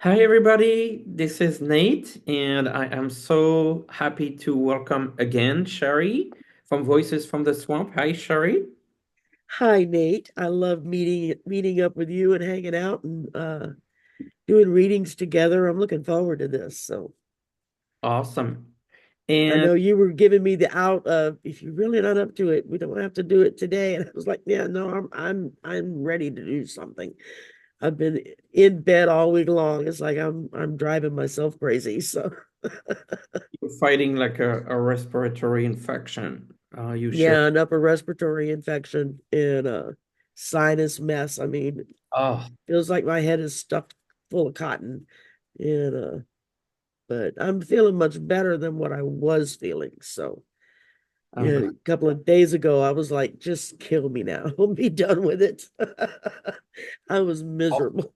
Hi, everybody. This is Nate, and I am so happy to welcome again Shari from Voices from the Swamp. Hi, Shari. Hi, Nate. I love meeting up with you and hanging out and doing readings together. I'm looking forward to this. So Awesome. I And know you were giving me the out of if you're really not up to it, we don't have to do it today. And I was like, yeah, no, I'm ready to do something. I've been in bed all week long. It's like I'm driving myself crazy. So you're fighting like a respiratory infection. You share. yeah, an upper respiratory infection and a sinus mess. I mean, Oh, feels like my head is stuffed full of cotton. And but I'm feeling much better than what I was feeling. So I'm yeah, glad. a couple of days ago, I was like, just kill me now. I'll be done with it. I was miserable.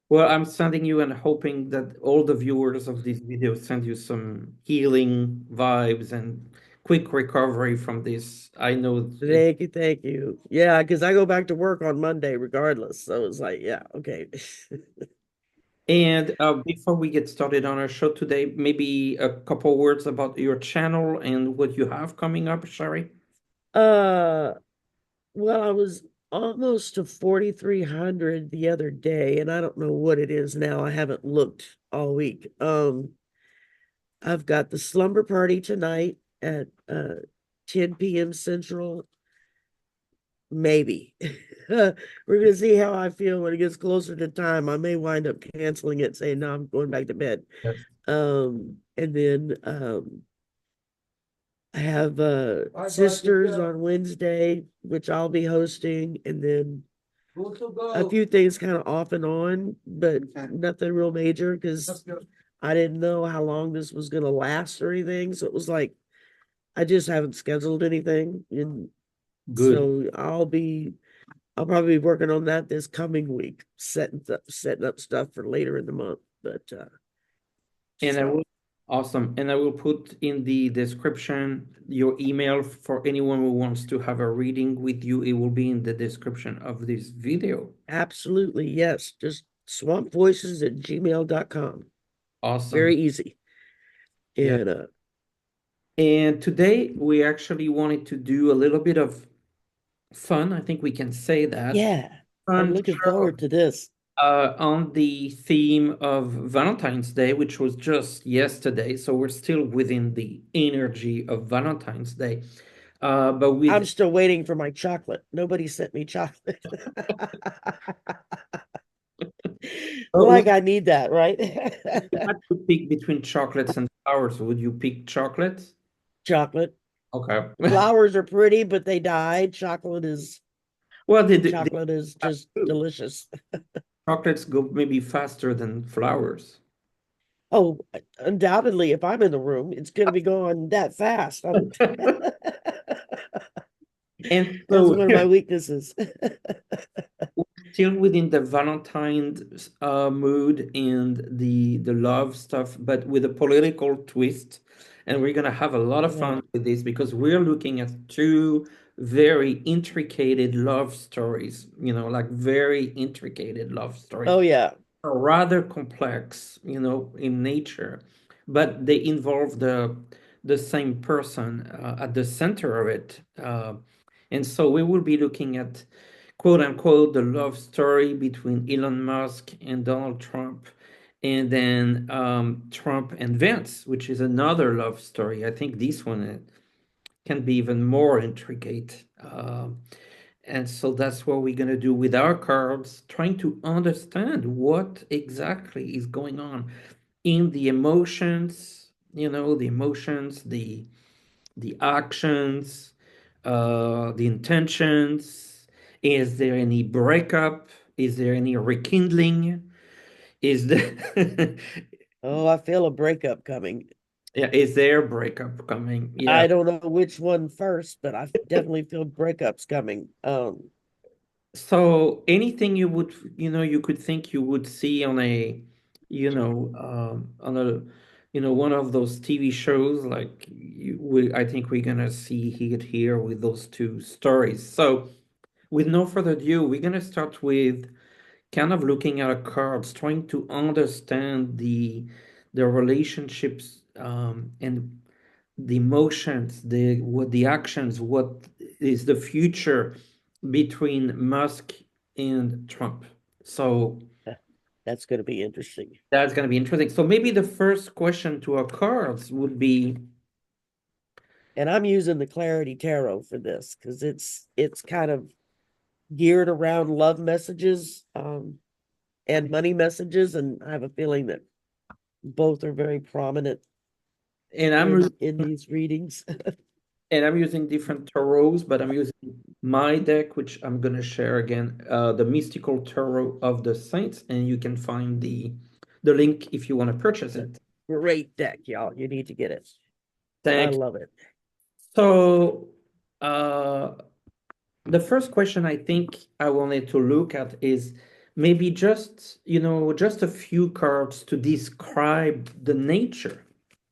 Well, I'm sending you and hoping that all the viewers of this video send you some healing vibes and quick recovery from this. I know it. Thank you, thank you. Yeah, because I go back to work on Monday regardless. So it's like, yeah, okay. And before we get started on our show today, maybe a couple words about your channel and what you have coming up, Shari. uh well, I was almost to 4,300 the other day, and I don't know what it is now. I haven't looked all week. I've got the slumber party tonight at 10 p.m. Central. Maybe. We're gonna see how I feel when it gets closer to time. I may wind up canceling it, saying no, I'm going back to bed. Yes. And then I have sisters on Wednesday, which I'll be hosting, and then a few things kind of off and on, but nothing real major because I didn't know how long this was gonna last or anything. So it was like I just haven't scheduled anything. And Good. so I'll probably be working on that this coming week, setting up stuff for later in the month. But And I will, so awesome. And I will put in the description your email for anyone who wants to have a reading with you. It will be in the description of this video. absolutely, yes. Just swampvoices at gmail.com. Awesome. Very easy. Yeah. And And today we actually wanted to do a little bit of fun. I think we can say that. yeah, I'm Fun looking forward to this. on the theme of Valentine's Day, which was just yesterday. So we're still within the energy of Valentine's Day. But I'm with still waiting for my chocolate. Nobody sent me chocolate. but Like with, I need that, right? if you had to pick between chocolates and flowers, would you pick chocolates? Chocolate. Okay. Flowers are pretty, but they die. Well, the Chocolate is just delicious. chocolates go maybe faster than flowers. Oh, undoubtedly, if I'm in the room, it's going to be going that fast. And That's so one of my weaknesses. still within the Valentine's mood and the love stuff, but with a political twist. And we're gonna have a lot of Yeah. fun with this because we're looking at two very intricate love stories, like very intricate love stories, Oh, yeah. are rather complex, in nature, but they involve the same person at the center of it. And so we will be looking at quote unquote the love story between Elon Musk and Donald Trump, and then Trump and Vance, which is another love story. I think this one can be even more intricate. And so that's what we're going to do with our cards, trying to understand what exactly is going on in the emotions, the emotions, the actions, the intentions. Is there any breakup? Is there any rekindling? Is there Oh, I feel a breakup coming. yeah, is there breakup coming? Yeah. I don't know which one first, but I definitely feel breakups coming. So anything you could think you would see on one of those TV shows, like I think we're gonna see it here with those two stories. So with no further ado, we're gonna start with kind of looking at a cards, trying to understand the relationships and the emotions, the actions, what is the future between Musk and Trump. So That's going to be interesting. that's going to be interesting. So maybe the first question to our cards would be, And I'm using the Clarity Tarot for this because it's kind of geared around love messages and money messages, and I have a feeling that both are very prominent and in these readings. I'm using different tarots, but I'm using my deck, which I'm gonna share again, the Mystical Tarot of the Saints, and you can find the link if you want to purchase it. Great deck, y'all. You need to get it. I Thanks. love it. So, uh, the first question I think I wanted to look at is maybe just, just a few cards to describe the nature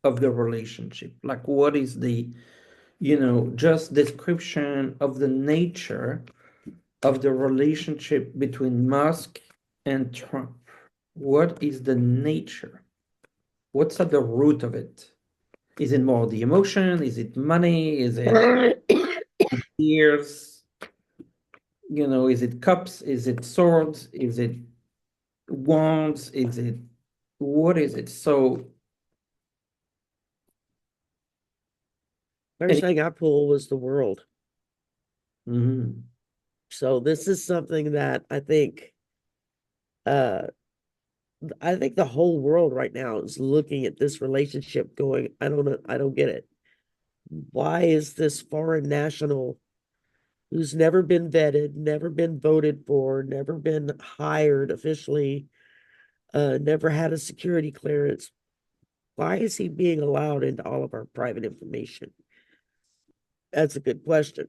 of the relationship. Like, what is just description of the nature of the relationship between Musk and Trump. What is the nature? What's at the root of it? Is it more the emotion? Is it money? Is it tears? Is it cups? Is it swords? Is it wands? Is it what is it? So, First any, thing I pulled was the world. Mhm. So this is something that uh I think the whole world right now is looking at this relationship going, I don't know, I don't get it. Why is this foreign national who's never been vetted, never been voted for, never been hired officially, never had a security clearance? Why is he being allowed into all of our private information? That's a good question.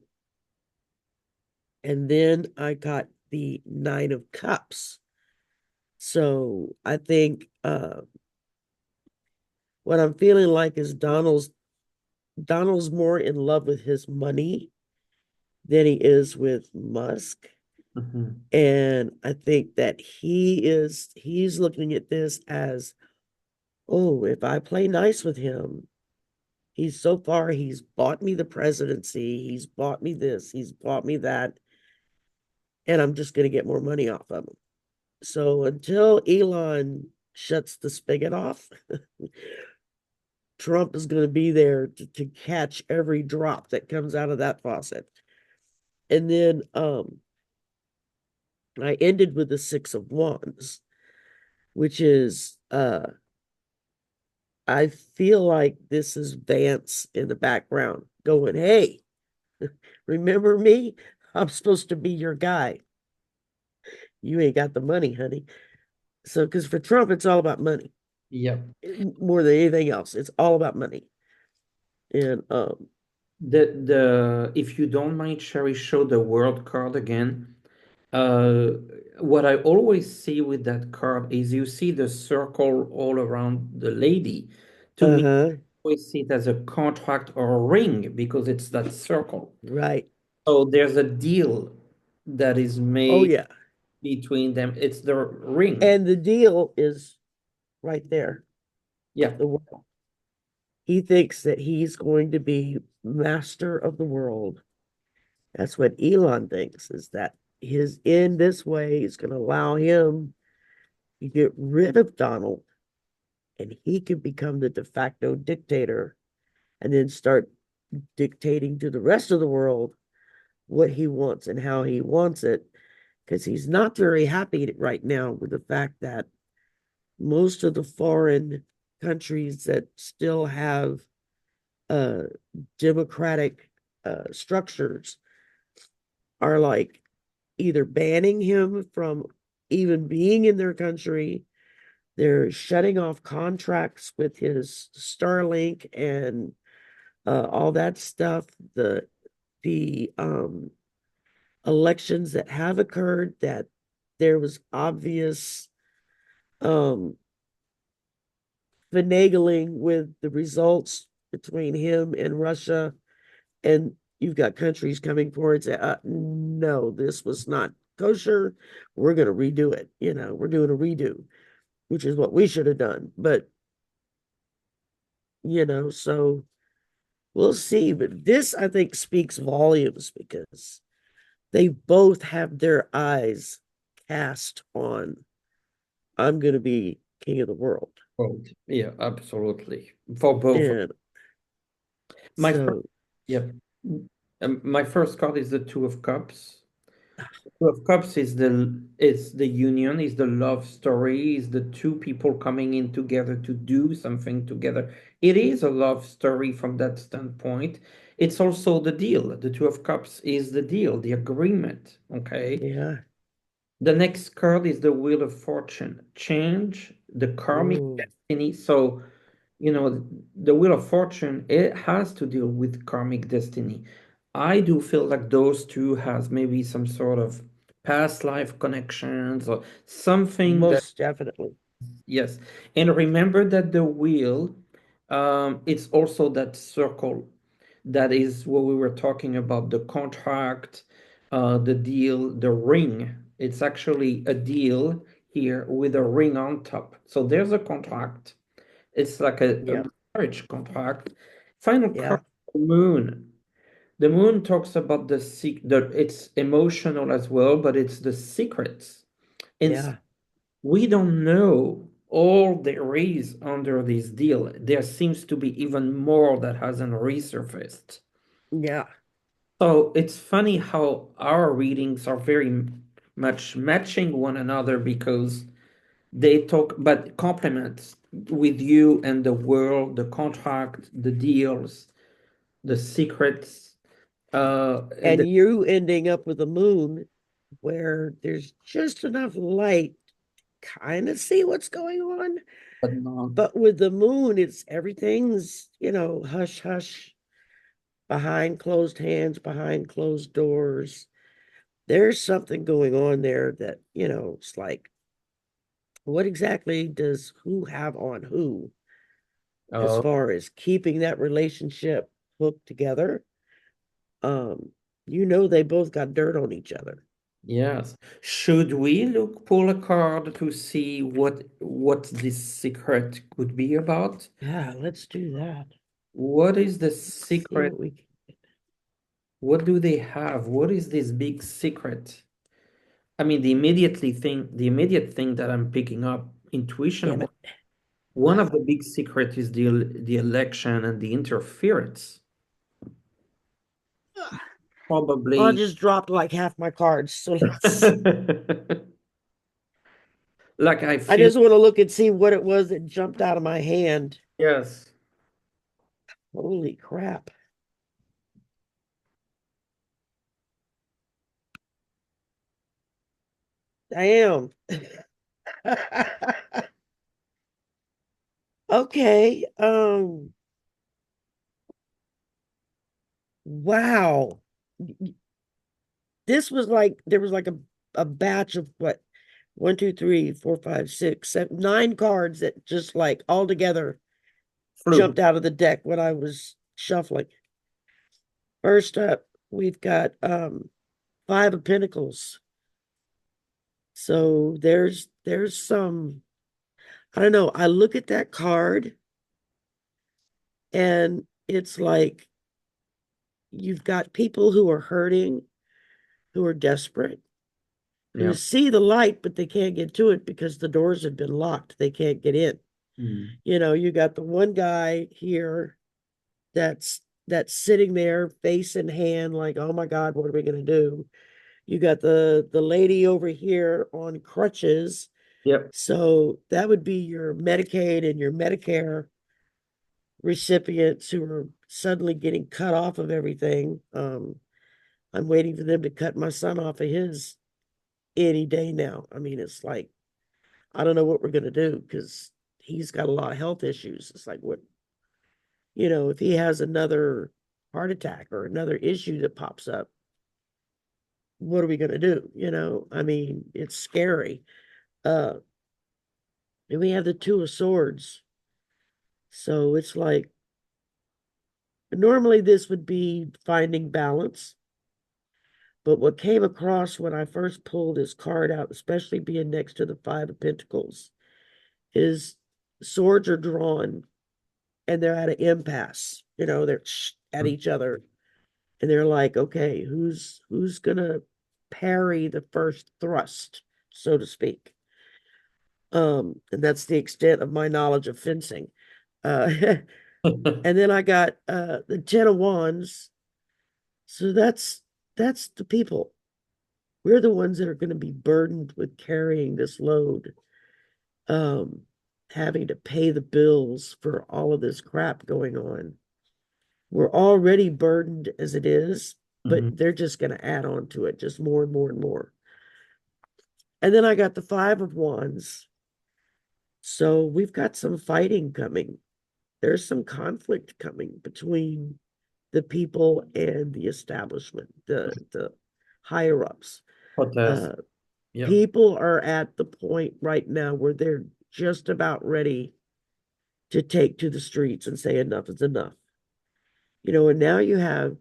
And then I got the Nine of Cups. So I think what I'm feeling like is Donald's more in love with his money than he is with Musk. Mhm. And I think that he's looking at this as, oh, if I play nice with him, he's bought me the presidency, he's bought me this, he's bought me that, and I'm just gonna get more money off of him. So until Elon shuts the spigot off, Trump is going to be there to catch every drop that comes out of that faucet. And then I ended with the Six of Wands, which is I feel like this is Vance in the background going, hey, remember me? I'm supposed to be your guy. You ain't got the money, honey. So, because for Trump, it's all about money Yep. more than anything else. It's all about money. And The if you don't mind, Sherry, show the world card again. Uh, what I always see with that card is you see the circle all around the lady. To me, uh-huh, I always see it as a contract or a ring because it's that circle. right. So there's a deal that is Oh made yeah. between them. It's the ring. And the deal is right there. Yeah. The world. He thinks that he's going to be master of the world. That's what Elon thinks, is that his in this way is going to allow him to get rid of Donald and he can become the de facto dictator and then start dictating to the rest of the world what he wants and how he wants it. Because he's not very happy right now with the fact that most of the foreign countries that still have uh, democratic structures are like either banning him from even being in their country. They're shutting off contracts with his Starlink and all that stuff. The elections that have occurred, that there was obvious um, finagling with the results between him and Russia, and you've got countries coming forward and say, no, this was not kosher, we're going to redo it. We're doing a redo, which is what we should have done. But, so we'll see. But this, I think, speaks volumes because they both have their eyes cast on, I'm going to be king of the world. Both. Yeah, absolutely. For both. And My first, so, yeah. My first card is the Two of Cups. Two of Cups is the union, is the love story, is the two people coming in together to do something together. It is a love story from that standpoint. It's also the deal. The Two of Cups is the deal, the agreement. Okay. yeah. The next card is the Wheel of Fortune. Change, the karmic Oh, destiny. So, the Wheel of Fortune, it has to deal with karmic destiny. I do feel like those two has maybe some sort of past life connections or something that, most definitely. yes. And remember that the wheel, it's also that circle. That is what we were talking about, the contract, the deal, the ring. It's actually a deal here with a ring on top. So there's a contract. It's like a Yep. marriage contract. Final card, Yeah. the moon. The moon talks about it's emotional as well, but it's the secrets. And Yeah. we don't know all there is under this deal. There seems to be even more that hasn't resurfaced. Yeah. So it's funny how our readings are very much matching one another because they talk, but complements with you and the world, the contract, the deals, the secrets, and And the you ending up with a moon where there's just enough light kind of see what's going on. whatnot. But with the moon, it's everything's, hush hush, behind closed hands, behind closed doors. There's something going on there that, it's like, what exactly does who have on who as Oh, far as keeping that relationship hooked together? Um, they both got dirt on each other. yes. Should we pull a card to see what this secret could be about? Yeah, let's do that. What is the See secret? what we can. What do they have? What is this big secret? I mean, the immediate thing that I'm picking up intuition Damn about, it. one of the big secrets is the election and the interference. Well, I Probably, just dropped like half my cards. So let's, like I I feel, just want to look and see what it was that jumped out of my hand. yes. Holy crap. Damn. Okay. Wow. This was like, there was like a batch of what? One, two, three, four, five, six, seven, nine cards that just like all together Flu. jumped out of the deck when I was shuffling. First up, we've got Five of Pentacles. So there's some, I don't know. I look at that card and it's like you've got people who are hurting, who are desperate, who Yeah. see the light, but they can't get to it because the doors have been locked. They can't get in. Mm. You got the one guy here that's sitting there, face in hand, like, oh my God, what are we gonna do? You got the lady over here on crutches. Yep. So that would be your Medicaid and your Medicare recipients who are suddenly getting cut off of everything. I'm waiting for them to cut my son off of his any day now. I mean, it's like, I don't know what we're going to do because he's got a lot of health issues. It's like, if he has another heart attack or another issue that pops up, what are we going to do? I mean, it's scary. Uh, and we have the Two of Swords. So it's like, normally this would be finding balance, But what came across when I first pulled his card out, especially being next to the Five of Pentacles, is swords are drawn and they're at an impasse. They're at each other and they're like, okay, who's gonna parry the first thrust, so to speak. And that's the extent of my knowledge of fencing. Uh, and then I got the Ten of Wands. So that's the people. We're the ones that are going to be burdened with carrying this load, um, having to pay the bills for all of this crap going on. We're already burdened as it is, but Mhm. they're just going to add on to it, just more and more and more. And then I got the Five of Wands. So we've got some fighting coming. There's some conflict coming between the people and the establishment, the higher ups. Protest. Uh, Yeah. People are at the point right now where they're just about ready to take to the streets and say enough is enough. And now you have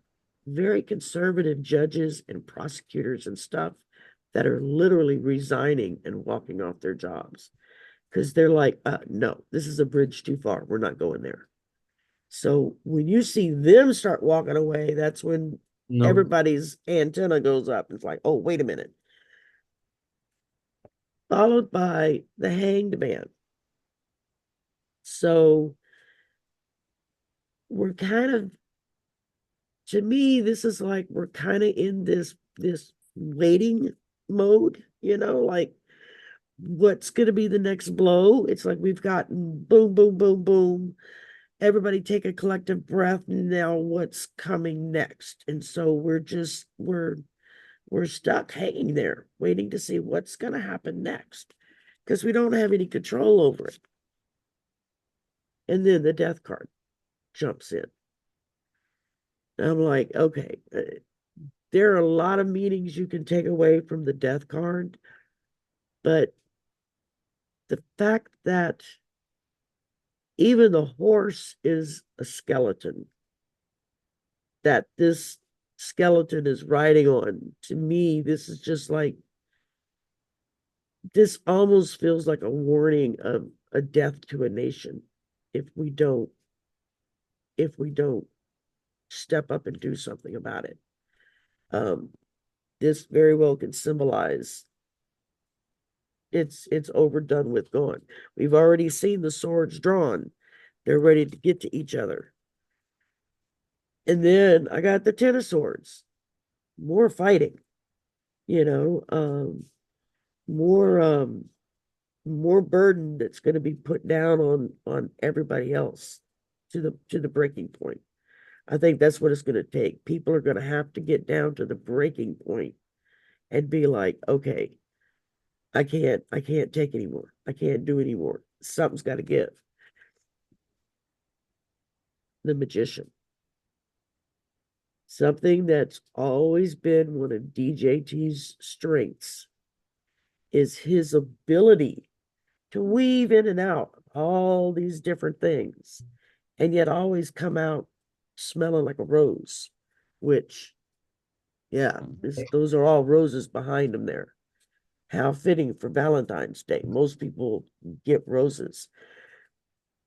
very conservative judges and prosecutors and stuff that are literally resigning and walking off their jobs because they're like, no, this is a bridge too far. We're not going there. So when you see them start walking away, that's when No. everybody's antenna goes up. It's like, oh, wait a minute. Followed by the Hanged Man. So we're kind of, to me, this is like we're kind of in this waiting mode, like what's going to be the next blow. It's like we've gotten boom, boom, boom, boom. Everybody take a collective breath. Now what's coming next? And so we're stuck hanging there, waiting to see what's going to happen next because we don't have any control over it. And then the death card jumps in. I'm like, okay, there are a lot of meanings you can take away from the death card, but the fact that even the horse is a skeleton that this skeleton is riding on, to me, this is just like, this almost feels like a warning of a death to a nation if we don't step up and do something about it. Um, this very well can symbolize it's overdone with, gone. We've already seen the swords drawn. They're ready to get to each other. And then I got the Ten of Swords. More fighting, you know, more more burden that's going to be put down on everybody else to the breaking point. I think that's what it's going to take. People are going to have to get down to the breaking point and be like, okay, I can't take anymore. I can't do anymore. Something's got to give. The Magician. Something that's always been one of DJT's strengths is his ability to weave in and out of all these different things and yet always come out smelling like a rose, which, yeah, those are all roses behind him there. How fitting for Valentine's Day. Most people get roses.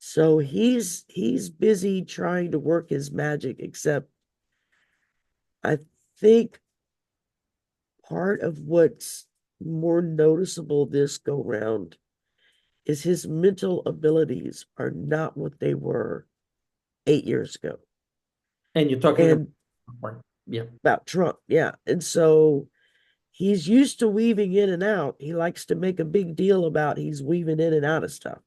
So he's busy trying to work his magic, except I think part of what's more noticeable this go round is his mental abilities are not what they were 8 years ago. And you're talking And about, yeah. about Trump, yeah. And so he's used to weaving in and out. He likes to make a big deal about he's weaving in and out of stuff.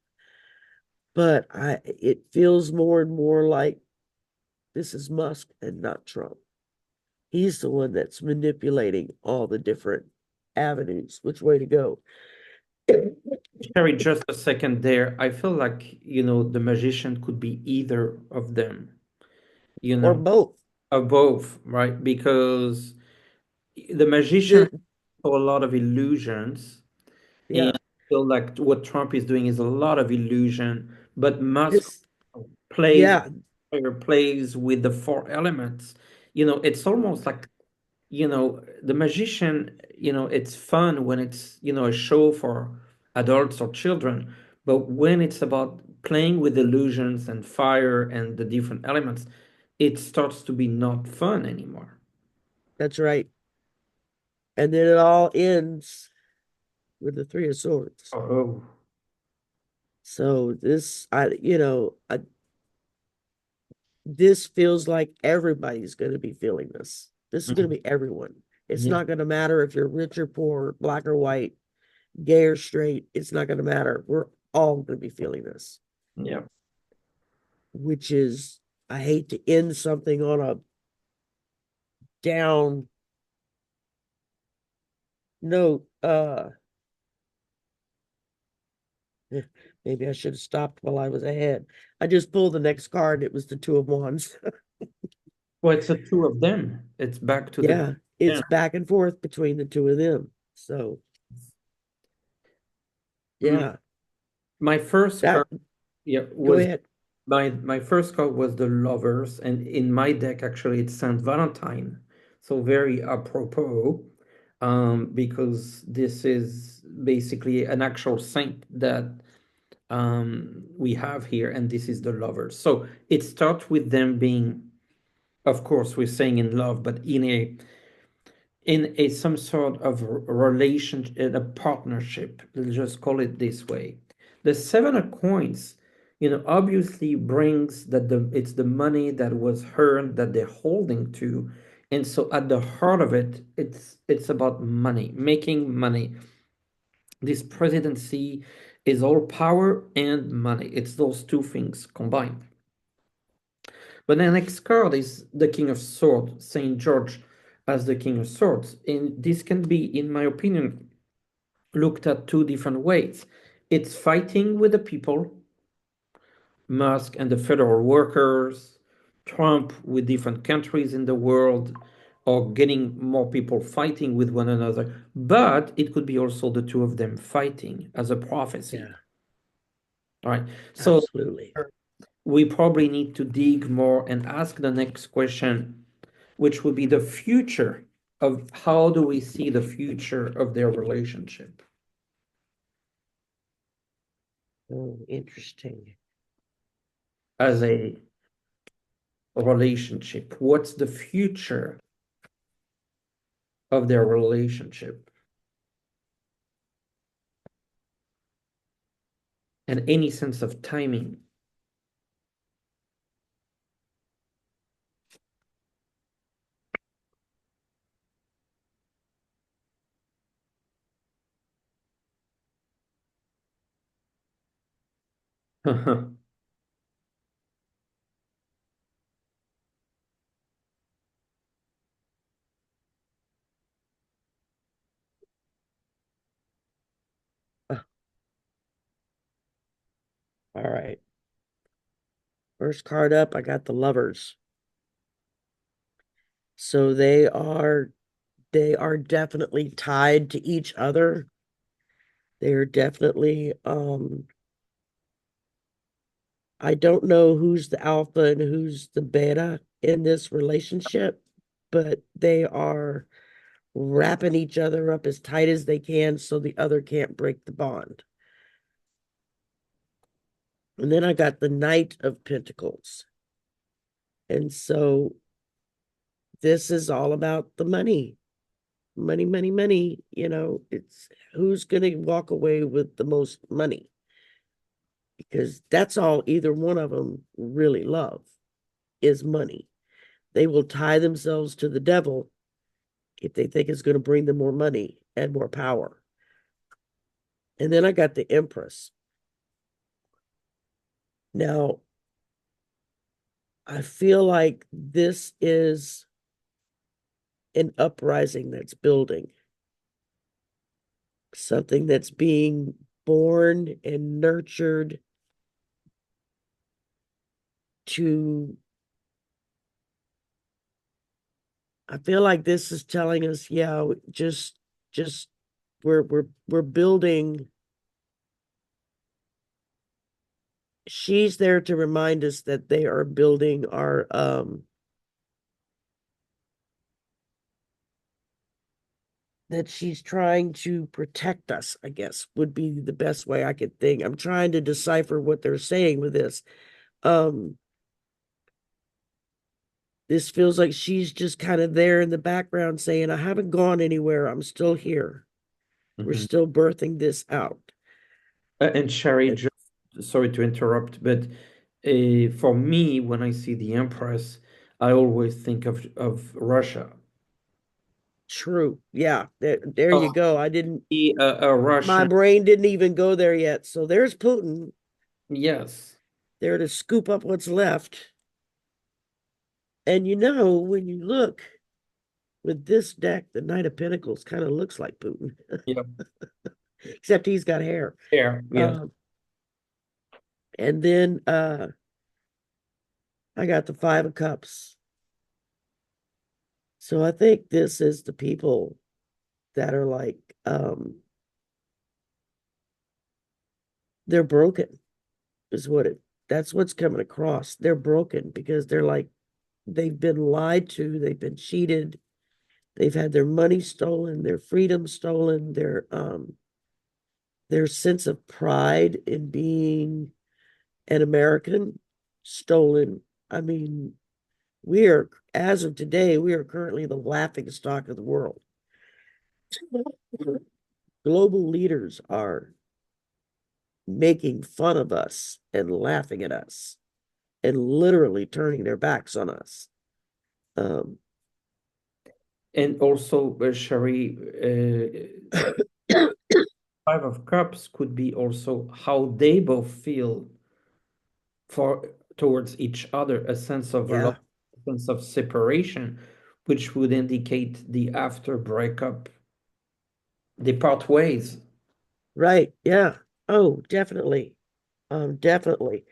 But it feels more and more like this is Musk and not Trump. He's the one that's manipulating all the different avenues, which way to go. Sherry, just a second there. I feel like, the magician could be either of them, you Or know, both. or both, right? Because the magician has The a lot of illusions, and yeah, I feel like what Trump is doing is a lot of illusion, but Musk this plays yeah, plays with the four elements. It's almost like the magician, it's fun when it's, a show for adults or children, but when it's about playing with illusions and fire and the different elements, it starts to be not fun anymore. That's right. And then it all ends with the Three of Swords. Oh, So this feels like everybody's going to be feeling this. This is going mhm. to be everyone. It's Yeah, not going to matter if you're rich or poor, black or white, gay or straight. It's not going to matter. We're all going to be feeling this, yeah. which is, I hate to end something on a down note. Maybe I should have stopped while I was ahead. I just pulled the next card. It was the Two of Wands. Well, it's the two of them. It's back to the two Yeah, it's of back and forth between the two of them. So, them. yeah, My first card, that yeah, go was ahead. my first card was the Lovers, and in my deck actually it's Saint Valentine, so very apropos, because this is basically an actual saint that we have here, and this is the Lovers. So it starts with them being, of course, we're saying in love, but in a some sort of relation, in a partnership. Let's just call it this way. The Seven of Coins, obviously brings that it's the money that was earned that they're holding to, and so at the heart of it, it's about money, making money. This presidency is all power and money. It's those two things combined. But the next card is the King of Swords, Saint George as the King of Swords. And this can be, in my opinion, looked at two different ways. It's fighting with the people, Musk and the federal workers, Trump with different countries in the world, or getting more people fighting with one another. But it could be also the two of them fighting as a prophecy. Yeah, All right. So absolutely. we probably need to dig more and ask the next question, which would be the future of how do we see the future of their relationship Oh, interesting. as a relationship? What's the future of their relationship? And any sense of timing. Ah, all right. First card up, I got the Lovers. So they are definitely tied to each other. They are definitely I don't know who's the alpha and who's the beta in this relationship, but they are wrapping each other up as tight as they can so the other can't break the bond. And then I got the Knight of Pentacles. And so this is all about the money. Money, money, money. It's who's going to walk away with the most money because that's all either one of them really love is money. They will tie themselves to the devil if they think it's going to bring them more money and more power. And then I got the Empress. Now, I feel like this is an uprising that's building, something that's being born and nurtured to. I feel like this is telling us, yeah, just we're building. She's there to remind us that they are building our that she's trying to protect us, I guess, would be the best way I could think. I'm trying to decipher what they're saying with this. Um, this feels like she's just kind of there in the background saying, I haven't gone anywhere. I'm still here. We're Mhm. still birthing this out. And Sherry, Uh, just sorry to interrupt, but for me, when I see the Empress, I always think of Russia. True. Yeah. There you Oh, go. I didn't, a my Russian, brain didn't even go there yet. So there's Putin yes, there to scoop up what's left. And when you look with this deck, the Knight of Pentacles kind of looks like Putin, yeah, except he's got hair. there, yes. Um, and then I got the Five of Cups. So I think this is the people that are like, they're broken, is what that's what's coming across. They're broken because they're like, they've been lied to, they've been cheated, they've had their money stolen, their freedom stolen, their sense of pride in being an American stolen. I mean, as of today, we are currently the laughing stock of the world. Global leaders are making fun of us and laughing at us and literally turning their backs on us. Um, And also, Sherry, Five of Cups could be also how they both feel for towards each other, a sense of love, yeah, a sense of separation, which would indicate the after breakup, they part ways. right. Yeah. Oh, definitely. Definitely.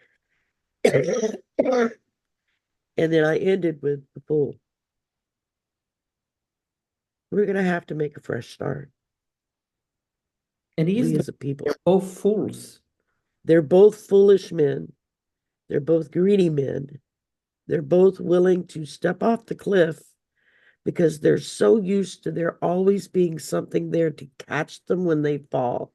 And then I ended with the Fool. We're going to have to make a fresh start. And he's We the, as a people. they're both fools. They're both foolish men. They're both greedy men. They're both willing to step off the cliff because they're so used to there always being something there to catch them when they fall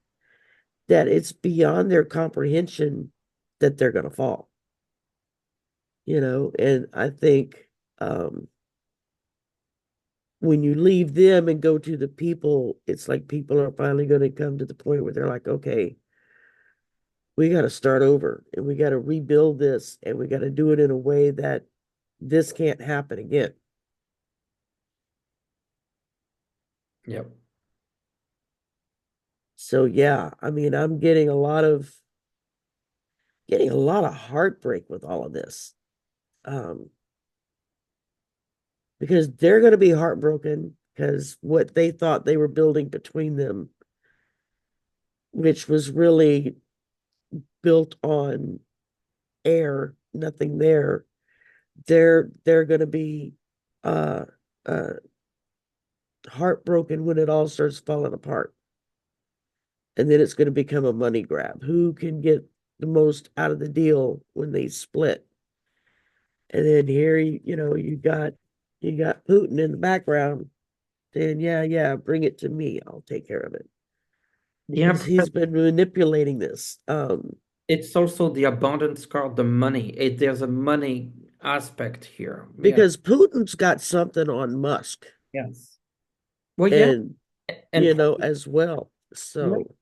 that it's beyond their comprehension that they're going to fall. And I think when you leave them and go to the people, it's like people are finally going to come to the point where they're like, okay, we got to start over and we got to rebuild this and we got to do it in a way that this can't happen again. Yep. So yeah, I mean, I'm getting a lot of heartbreak with all of this. Um, because they're going to be heartbroken because what they thought they were building between them, which was really built on air, nothing there, they're going to be uh uh heartbroken when it all starts falling apart. And then it's going to become a money grab. Who can get the most out of the deal when they split? And then here you got Putin in the background saying, yeah, yeah, bring it to me. I'll take care of it. The Because Emperor, he's been manipulating this. it's also the abundance card, the money. There's a money aspect here. Yeah. Because Putin's got something on Musk Yes. Well, yeah. and And as well. yeah. So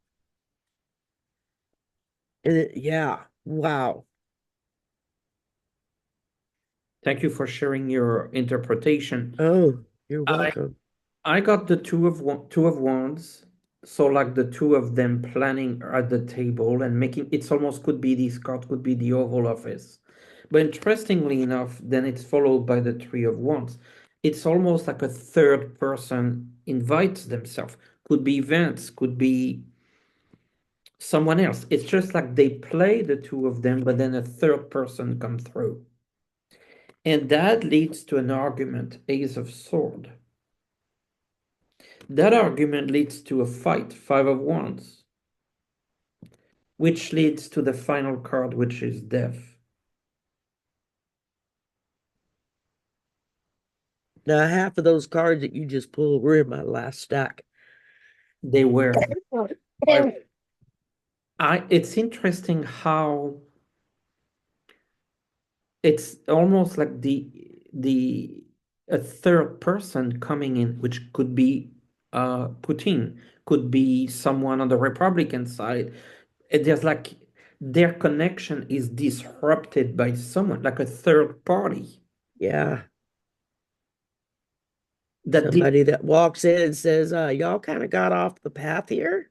yeah, wow. Thank you for sharing your interpretation. Oh, you're I welcome. I got the two of wands, so like the two of them planning at the table and making it's almost could be this card could be the Oval Office, but interestingly enough, then it's followed by the Three of Wands. It's almost like a third person invites themselves. Could be Vance, could be someone else. It's just like they play the two of them, but then a third person come through, and that leads to an argument. Ace of Sword. That argument leads to a fight, Five of Wands, which leads to the final card, which is Death. Now, half of those cards that you just pulled were in my last stack. They were. I, it's interesting how it's almost like the a third person coming in, which could be Putin, could be someone on the Republican side. There's like their connection is disrupted by someone, like a third party Yeah. that did. Somebody that walks in and says, y'all kind of got off the path here.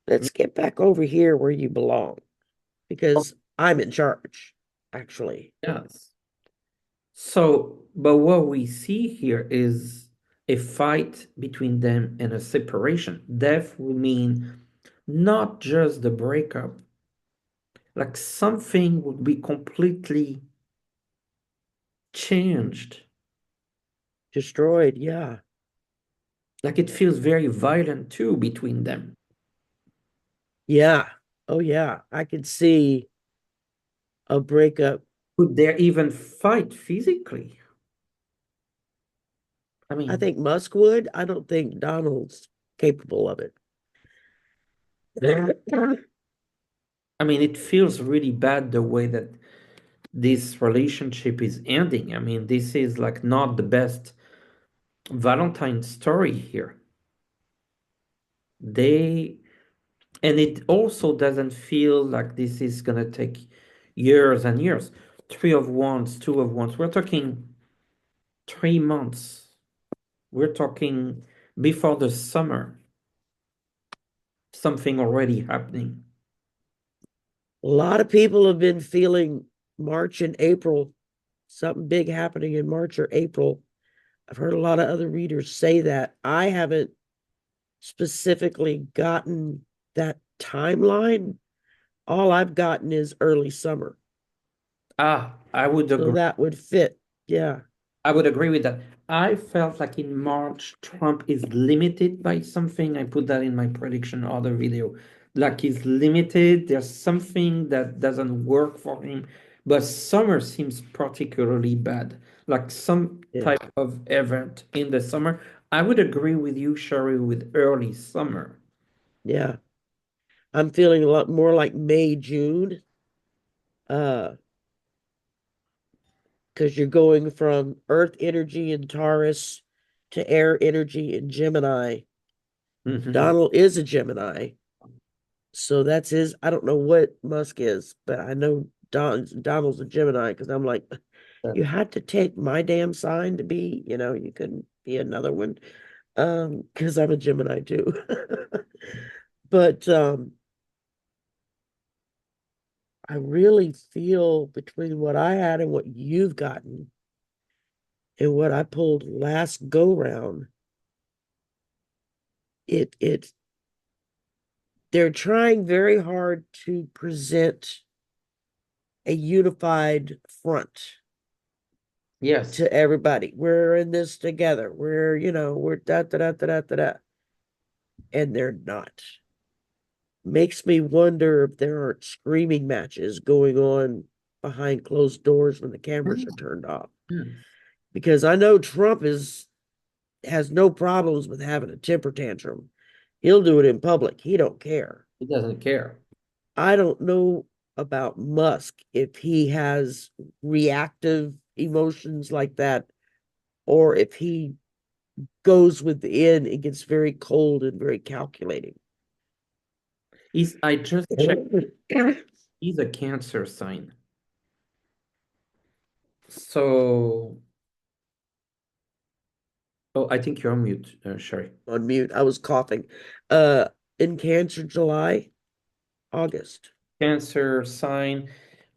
Let's get back over here where you belong because I'm in charge, actually. Yes. So, but what we see here is a fight between them and a separation. Death will mean not just the breakup, like something would be completely changed. Destroyed. Yeah. Like it feels very violent too between them. Yeah. Oh, yeah. I could see a breakup. Could they even fight physically? I I mean, think Musk would. I don't think Donald's capable of it. it feels really bad the way that this relationship is ending. I mean, this is like not the best Valentine story here. They, and it also doesn't feel like this is gonna take years and years. Three of wands, two of wands. We're talking 3 months. We're talking before the summer, something already happening. A lot of people have been feeling March and April, something big happening in March or April. I've heard a lot of other readers say that. I haven't specifically gotten that timeline. All I've gotten is early summer. Ah, I would So agree. that would fit. Yeah. I would agree with that. I felt like in March, Trump is limited by something. I put that in my prediction other video. Like he's limited. There's something that doesn't work for him. But summer seems particularly bad. Like some Yeah. type of event in the summer. I would agree with you, Sherry, with early summer. Yeah. I'm feeling a lot more like May, June. Uh, because you're going from Earth energy in Taurus to air energy in Gemini. Mhm. Donald is a Gemini. So that's his. I don't know what Musk is, but I know Donald's a Gemini because I'm like, you had to take my damn sign to be, you couldn't be another one. Because I'm a Gemini too. But I really feel between what I had and what you've gotten and what I pulled last go round, it they're trying very hard to present a unified front Yes. to everybody. We're in this together. We're da da da da da da da. And they're not. Makes me wonder if there aren't screaming matches going on behind closed doors when the cameras are turned off. Mm. Because I know Trump has no problems with having a temper tantrum. He'll do it in public. He don't care. He doesn't care. I don't know about Musk if he has reactive emotions like that or if he goes within and gets very cold and very calculating. I just checked. He's a Cancer sign. So, oh, I think you're on mute, Sherry. On mute. I was coughing. Uh, in Cancer, July, August. Cancer sign.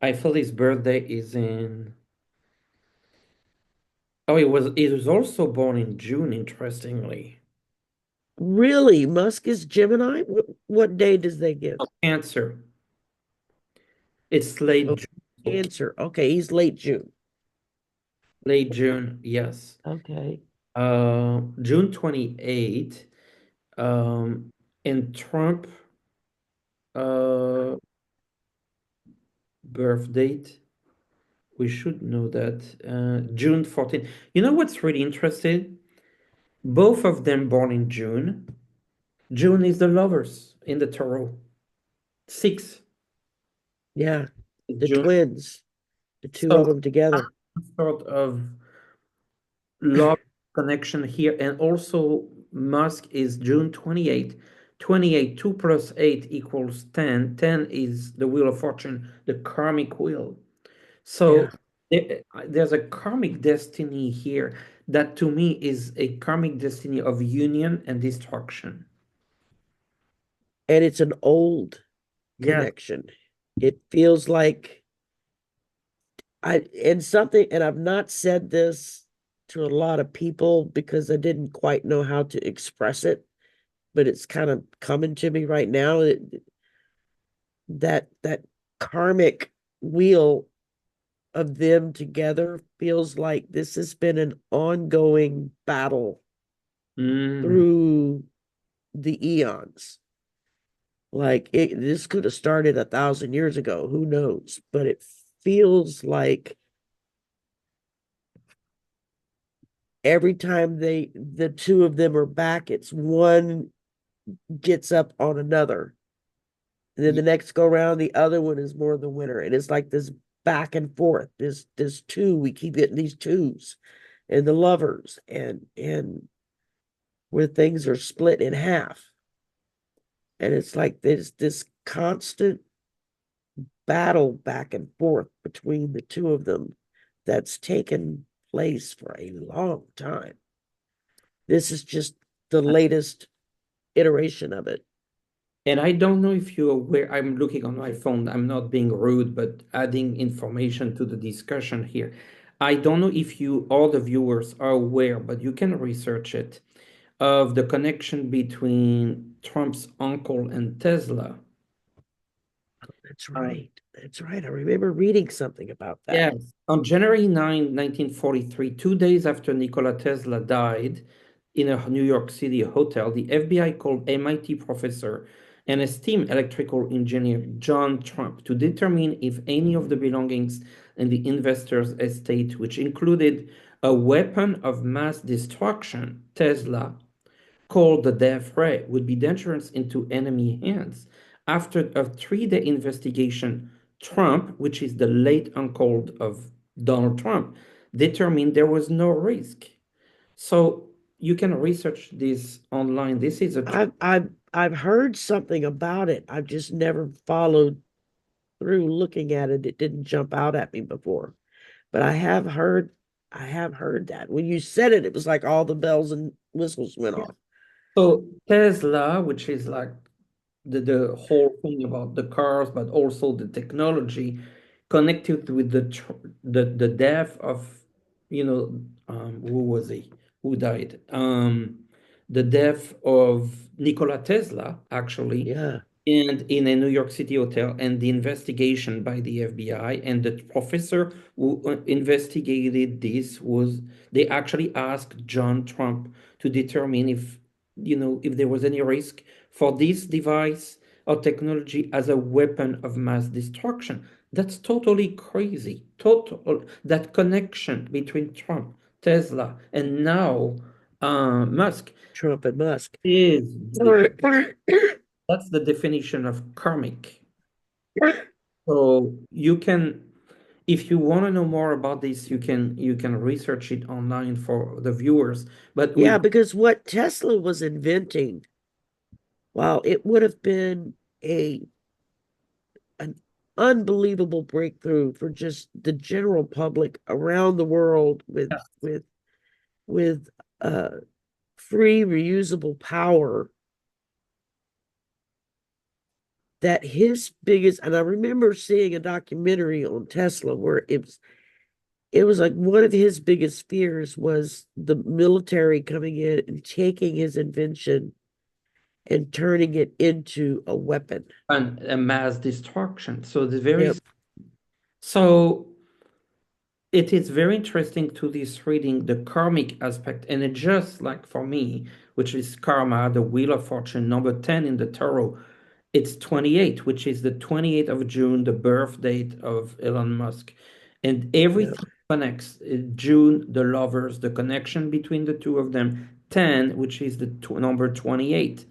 I feel his birthday is in. Oh, he was also born in June, interestingly. Really, Musk is Gemini. What day does they give? Oh, Cancer. It's late Oh, June. So Cancer. Okay, he's late June. late June, yes. Okay. June 28th. Um, and Trump uh birth date. We should know that. June 14th. You know what's really interesting? Both of them born in June. June is the lovers in the tarot. Six Yeah, is the June. twins, the two So of them together. some sort of love connection here. And also Musk is June 28th. 28, 2 plus 8 equals 10. 10 is the wheel of fortune, the karmic wheel. Yeah. So there's a karmic destiny here that to me is a karmic destiny of union and destruction. And it's an old Yes. connection. It feels like and something, and I've not said this to a lot of people because I didn't quite know how to express it, but it's kind of coming to me right now. That karmic wheel of them together feels like this has been an ongoing battle Mm. through the eons. Like this could have started 1,000 years ago, who knows? But it feels like every time the two of them are back, it's one gets up on another. And then Ye- the next go round, the other one is more the winner. And it's like this back and forth. This two, we keep getting these twos and the lovers and where things are split in half. And it's like there's this constant battle back and forth between the two of them that's taken place for a long time. This is just the latest iteration of it. And I don't know if you're aware, I'm looking on my phone. I'm not being rude, but adding information to the discussion here. I don't know if you, all the viewers, are aware, but you can research it, of the connection between Trump's uncle and Tesla. That's Uh, right. That's right. I remember reading something about that. Yes. On January 9, 1943, 2 days after Nikola Tesla died in a New York City hotel, the FBI called MIT professor and esteemed electrical engineer John Trump to determine if any of the belongings in the investor's estate, which included a weapon of mass destruction, Tesla, called the Death Ray, would be dangerous into enemy hands. After a 3 day investigation, Trump, which is the late uncle of Donald Trump, determined there was no risk. So you can research this online. This is a I've heard something about it. I've just never followed through looking at it. It didn't jump out at me before. But I have heard that. When you said it, it was like all the bells and whistles went off. so Tesla, which is like the whole thing about the cars, but also the technology connected with the death of, who was he? Who died? The death of Nikola Tesla, actually, Yeah. and in a New York City hotel, and the investigation by the FBI and the professor who investigated this was they actually asked John Trump to determine if if there was any risk for this device or technology as a weapon of mass destruction. That's totally crazy. Total that connection between Trump, Tesla, and now Musk Trump and Musk. is that's the definition of karmic. So you can, if you want to know more about this, you can research it online for the viewers. But Yeah, with because what Tesla was inventing, while it would have been a an unbelievable breakthrough for just the general public around the world with uh free reusable power, that his biggest, and I remember seeing a documentary on Tesla where it was like one of his biggest fears was the military coming in and taking his invention and turning it into a weapon. a mass destruction, so the very Yep. so it is very interesting to this reading the karmic aspect, and it just like for me, which is karma, the wheel of fortune, number 10 in the tarot. It's 28, which is the 28th of June, the birth date of Elon Musk. And Yep. everything connects. June, the lovers, the connection between the two of them. 10, which is the number 28.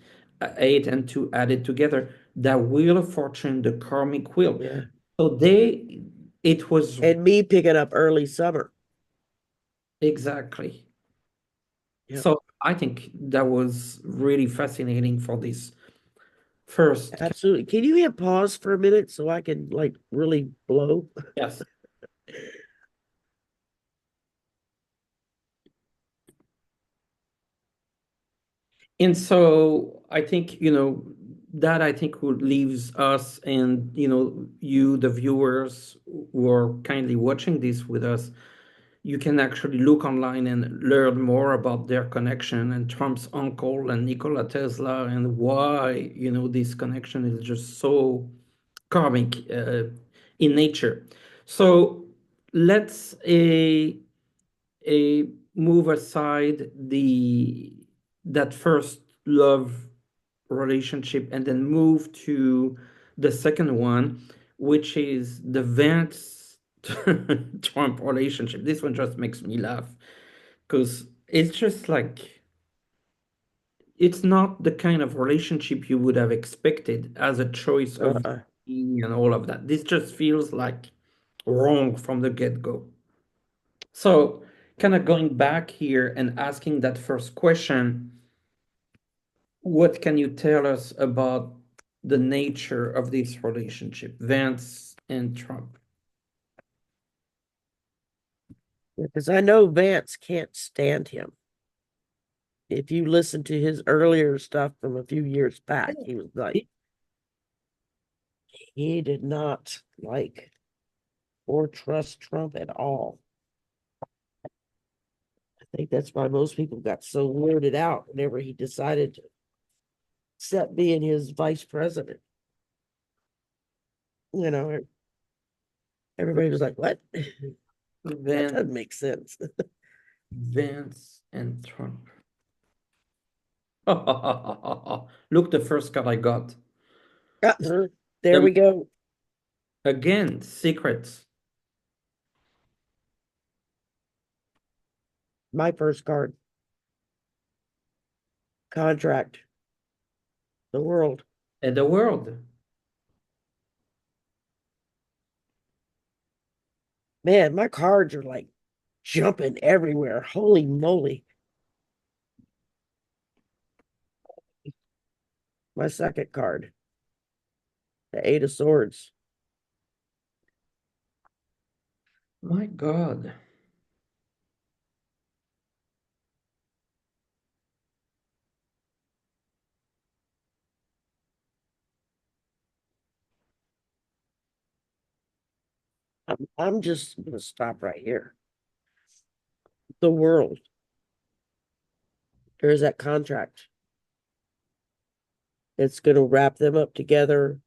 8 and 2 added together, that wheel of fortune, the karmic wheel. Yeah. So it was And me picking up early summer. exactly. Yep. So I think that was really fascinating for this first. Absolutely. Can you hit pause for a minute so I can like really blow? Yes. And so I think, that I think would leaves us and, you, the viewers who are kindly watching this with us, you can actually look online and learn more about their connection and Trump's uncle and Nikola Tesla and why, this connection is just so karmic in nature. So let's move aside that first love relationship and then move to the second one, which is the Vance Trump relationship. This one just makes me laugh because it's just like it's not the kind of relationship you would have expected as a choice of Uh-uh. and all of that. This just feels like wrong from the get-go. So, kind of going back here and asking that first question, what can you tell us about the nature of this relationship, Vance and Trump? Because I know Vance can't stand him. If you listen to his earlier stuff from a few years back, he was like, he did not like or trust Trump at all. I think that's why most people got so weirded out whenever he decided to accept being his vice president. You know, everybody was like, what? That Vance, doesn't make sense. Vance and Trump. Look, the first card I got. There The, we go. again, secrets. My first card, contract, the world. And the world. Man, my cards are like jumping everywhere. Holy moly. My second card, the Eight of Swords. My God. I'm just going to stop right here. The world. There's that contract. It's going to wrap them up together.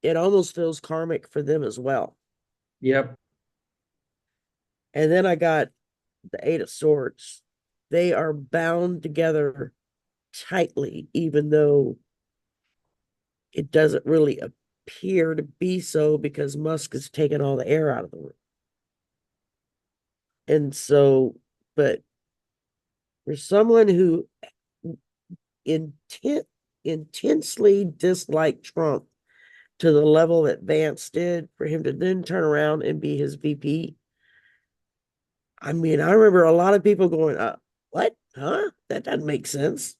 It almost feels karmic for them as well. Yep. And then I got the Eight of Swords. They are bound together tightly, even though it doesn't really appear to be so because Musk has taken all the air out of the room. And so, but for someone who intent intensely disliked Trump to the level that Vance did, for him to then turn around and be his VP. I mean, I remember a lot of people going, what? Huh? That doesn't make sense.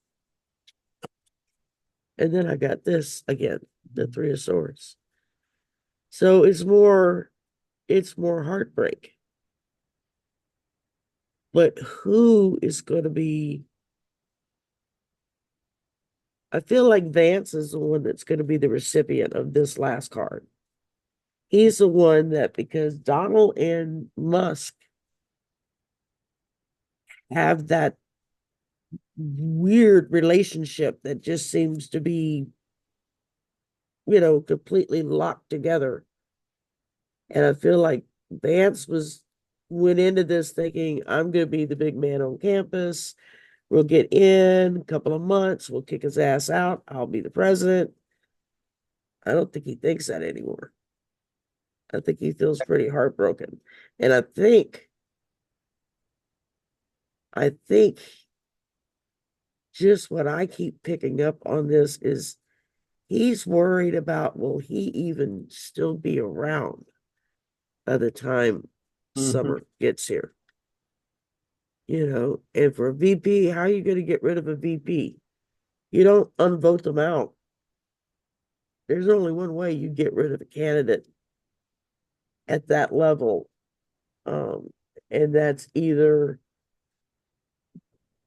And then I got this again, the Three of Swords. So it's more heartbreak. But who is going to be? I feel like Vance is the one that's going to be the recipient of this last card. He's the one that, because Donald and Musk have that weird relationship that just seems to be, completely locked together. And I feel like Vance went into this thinking, I'm going to be the big man on campus. We'll get in a couple of months. We'll kick his ass out. I'll be the president. I don't think he thinks that anymore. I think he feels pretty heartbroken. And I think just what I keep picking up on this is he's worried about will he even still be around by the time Hmm. summer gets here? And for a VP, how are you going to get rid of a VP? You don't unvote them out. There's only one way you get rid of a candidate at that level, um, and that's either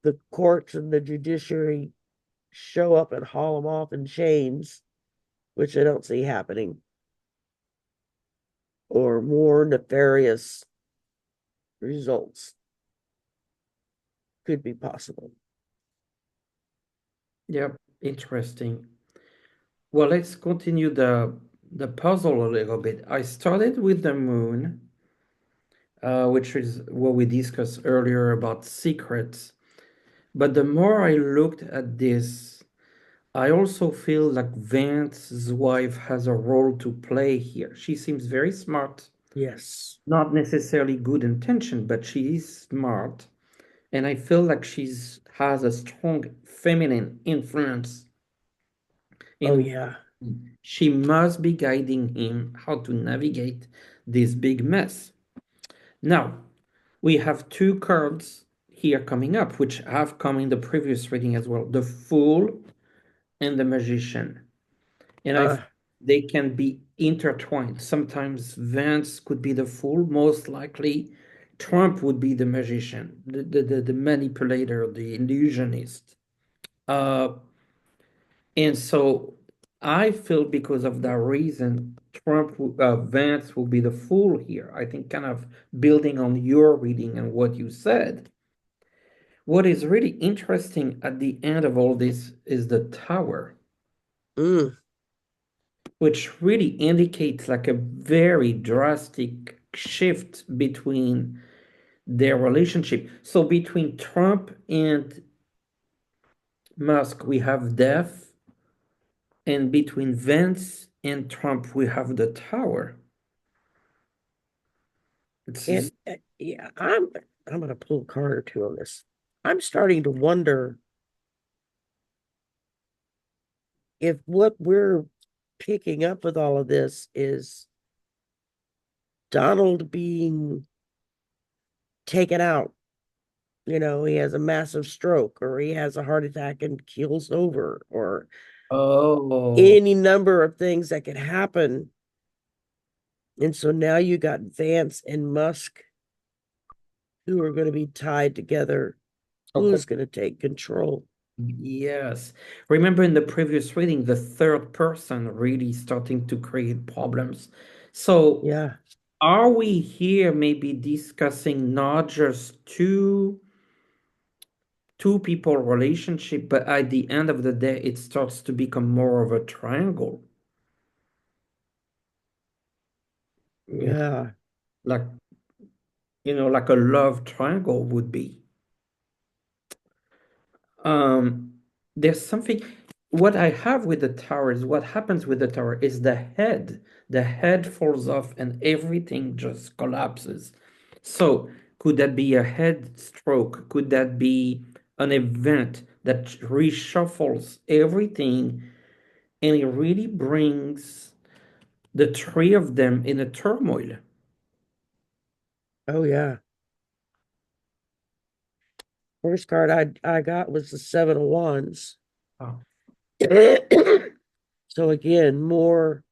the courts and the judiciary show up and haul them off in chains, which I don't see happening, or more nefarious results could be possible. Yep, interesting. Well, let's continue the puzzle a little bit. I started with the moon, which is what we discussed earlier about secrets. But the more I looked at this, I also feel like Vance's wife has a role to play here. She seems very smart, Yes. not necessarily good intention, but she is smart. And I feel like she's has a strong feminine influence Oh, in yeah. she must be guiding him how to navigate this big mess. Now, we have two cards here coming up, which have come in the previous reading as well, the Fool and the Magician. And Uh, they can be intertwined. Sometimes Vance could be the Fool, most likely Trump would be the magician, the manipulator, the illusionist. Uh, and so I feel because of that reason, Vance will be the fool here. I think, kind of building on your reading and what you said. What is really interesting at the end of all this is the tower, mm, which really indicates like a very drastic shift between their relationship. So between Trump and Musk, we have death, and between Vance and Trump, we have the tower. It's and just, yeah, I'm gonna pull a card or two on this. I'm starting to wonder if what we're picking up with all of this is Donald being taken out. He has a massive stroke, or he has a heart attack and keels over, or oh, any number of things that could happen. And so now you got Vance and Musk who are going to be tied together. okay. Who's going to take control? Yes. Remember in the previous reading, the third person really starting to create problems. So Yeah. are we here maybe discussing not just two people relationship, but at the end of the day, it starts to become more of a triangle, you know, Yeah. like like a love triangle would be. Um, there's something. What I have with the tower is what happens with the tower is the head. The head falls off and everything just collapses. So, could that be a head stroke? Could that be an event that reshuffles everything and it really brings the three of them in a turmoil? Oh, yeah. First card I got was the Seven of Wands. Oh, So again, more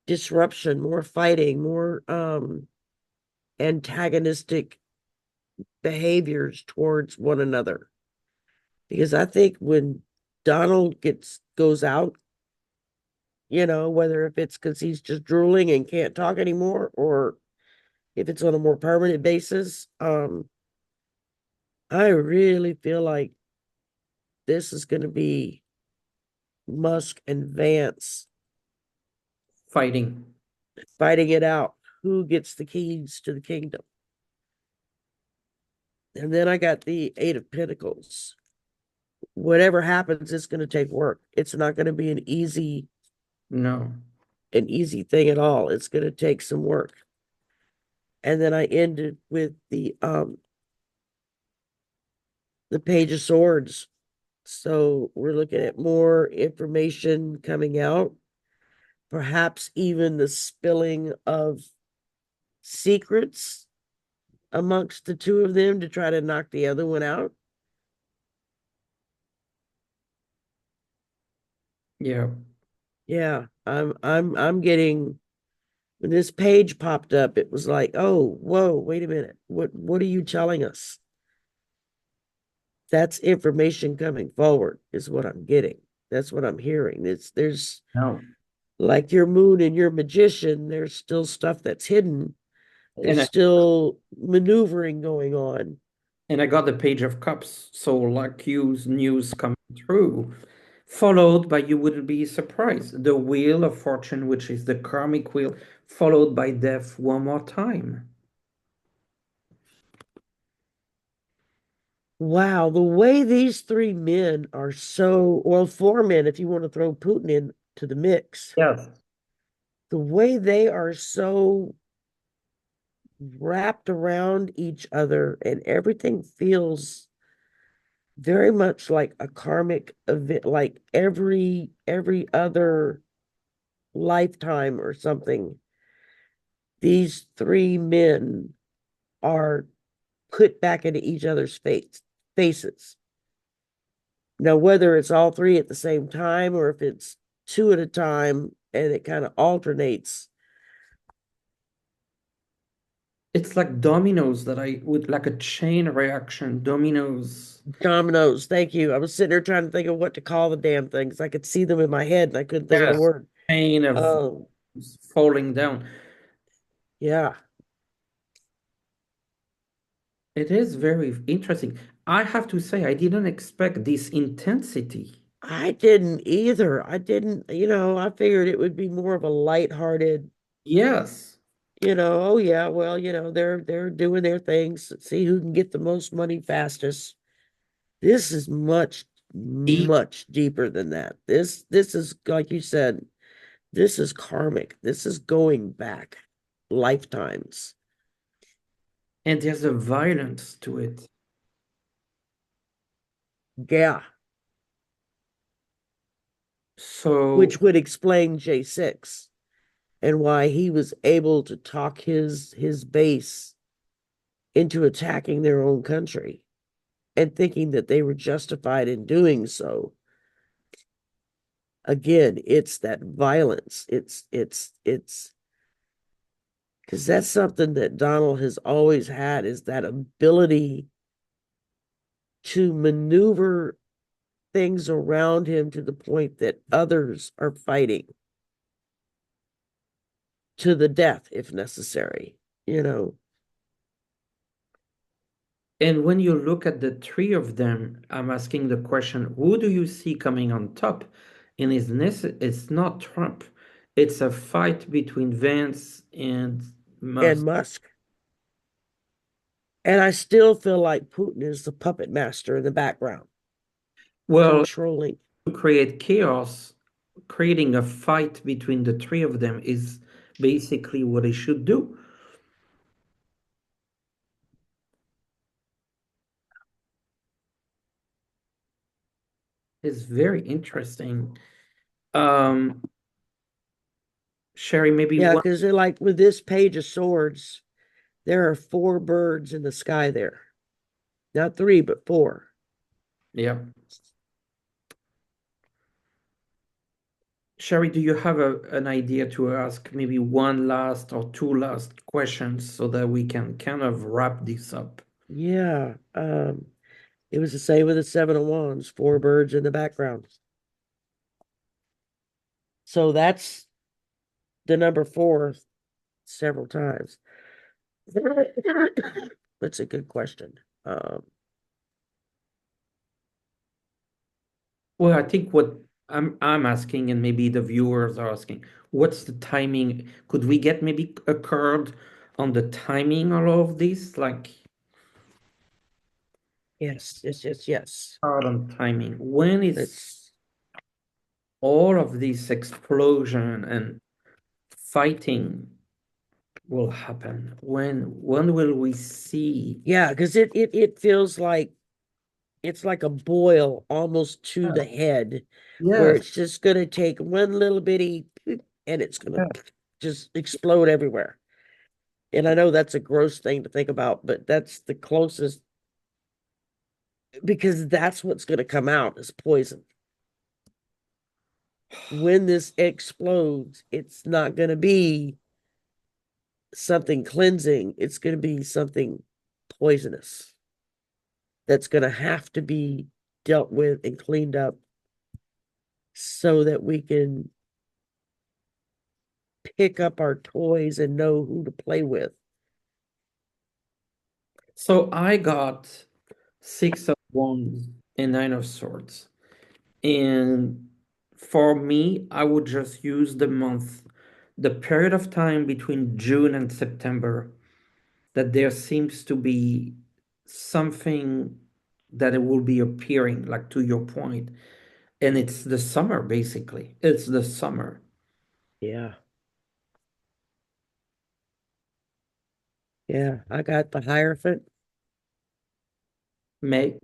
disruption, more fighting, more antagonistic behaviors towards one another. Because I think when Donald goes out, whether if it's because he's just drooling and can't talk anymore, or if it's on a more permanent basis, I really feel like this is going to be Musk and Vance fighting. fighting it out. Who gets the keys to the kingdom? And then I got the Eight of Pentacles. Whatever happens, it's going to take work. It's not going to be No. an easy thing at all. It's going to take some work. And then I ended with the Page of Swords. So we're looking at more information coming out, perhaps even the spilling of secrets amongst the two of them to try to knock the other one out. Yeah. Yeah, I'm getting when this page popped up, it was like, oh, whoa, wait a minute. What are you telling us? That's information coming forward, is what I'm getting. That's what I'm hearing. There's No. like your moon and your magician, there's still stuff that's hidden. There's And I, still maneuvering going on. and I got the Page of Cups, so like use news coming through, followed by, you wouldn't be surprised, the Wheel of Fortune, which is the karmic wheel, followed by death one more time. Wow, the way these three men are so, well, four men, if you want to throw Putin into the mix, Yes. the way they are so wrapped around each other and everything feels very much like a karmic event, like every other lifetime or something. These three men are put back into each other's faces. Now, whether it's all three at the same time or if it's two at a time and it kind of alternates. It's like dominoes that I would like a chain reaction, dominoes. Dominoes, thank you. I was sitting there trying to think of what to call the damn things. I could see them in my head and I couldn't think of the Yes. word. Chain of Um, falling down. yeah, It is very interesting. I have to say, I didn't expect this intensity. I didn't either. I didn't, I figured it would be more of a lighthearted, Yes. oh yeah, well, they're doing their things, see who can get the most money fastest. This is much, Deep. much deeper than that. This is like you said, this is karmic. This is going back lifetimes. And there's a violence to it. Yeah, So, which would explain J6 and why he was able to talk his base into attacking their own country and thinking that they were justified in doing so. Again, it's that violence. It's because that's something that Donald has always had is that ability to maneuver things around him to the point that others are fighting to the death if necessary, you know. and when you look at the three of them, I'm asking the question, who do you see coming on top? And it's not Trump. It's a fight between Vance and And Musk. Musk. And I still feel like Putin is the puppet master in the background, Well, controlling. to create chaos, creating a fight between the three of them is basically what he should do. It's very interesting. Um, Sherry, maybe Yeah, one. because they're like with this page of swords, there are four birds in the sky there. Not three, but four. Yeah. Sherry, do you have an idea to ask maybe one last or two last questions so that we can kind of wrap this up? Yeah. It was the same with the Seven of Wands, four birds in the background. So that's the number four several times. That's a good question. Um, Well, I think what I'm asking, and maybe the viewers are asking, what's the timing? Could we get maybe a card on the timing of all of this? Like yes, yes, yes, yes. card on timing. When is It's all of this explosion and fighting will happen? When will we see? yeah, because it feels like it's like a boil almost to Yeah. the head, where Yes. it's just going to take one little bitty and it's going Yeah. to just explode everywhere. And I know that's a gross thing to think about, but that's the closest, because that's what's going to come out as poison. When this explodes, it's not going to be something cleansing, it's going to be something poisonous that's going to have to be dealt with and cleaned up so that we can pick up our toys and know who to play with. So I got Six of Wands and Nine of Swords. And for me, I would just use the period of time between June and September, that there seems to be something that it will be appearing, like to your point. And it's the summer, basically. It's the summer. Yeah. Yeah. I got the Hierophant May.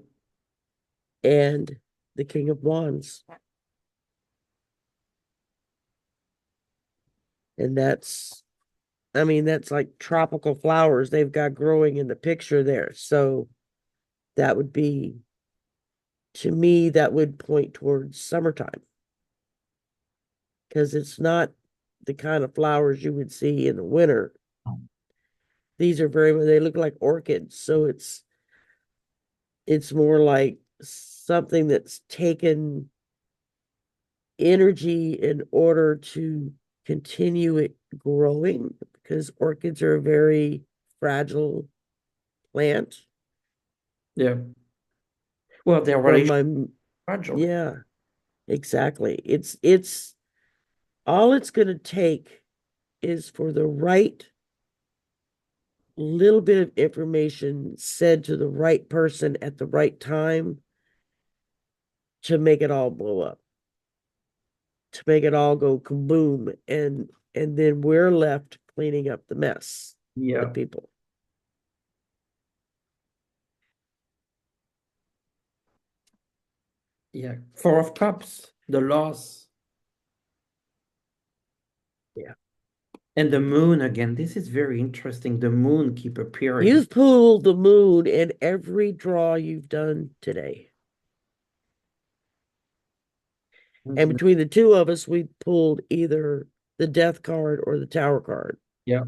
and the King of Wands. And I mean, that's like tropical flowers they've got growing in the picture there. So that would be, to me, that would point towards summertime, because it's not the kind of flowers you would see in the winter. These are they look like orchids. So it's more like something that's taken energy in order to continue it growing, because orchids are a very fragile plant. Yeah. Well, their From relation my, fragile. yeah, exactly. It's all it's going to take is for the right little bit of information said to the right person at the right time to make it all blow up, to make it all go kaboom, and then we're left cleaning up the mess, the Yeah. people. Yeah. Four of Cups, the loss. Yeah. And the moon again. This is very interesting. The moon keep appearing. You've pulled the moon in every draw you've done today. And between the two of us, we pulled either the death card or the tower card Yeah.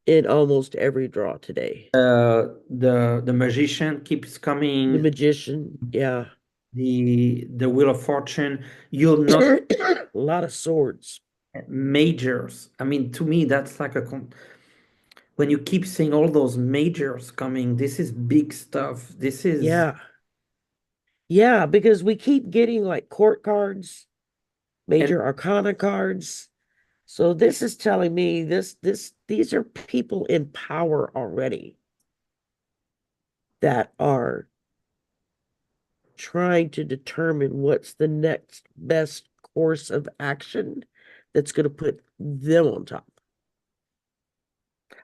in almost every draw today. The magician keeps The coming. magician, yeah. The Wheel of Fortune. You'll not A lot of swords. majors. I mean, to me, that's like when you keep seeing all those majors coming, this is big stuff. This is Yeah. Yeah, because we keep getting like court cards, and major arcana cards. So this is telling me these are people in power already that are trying to determine what's the next best course of action that's going to put them on top.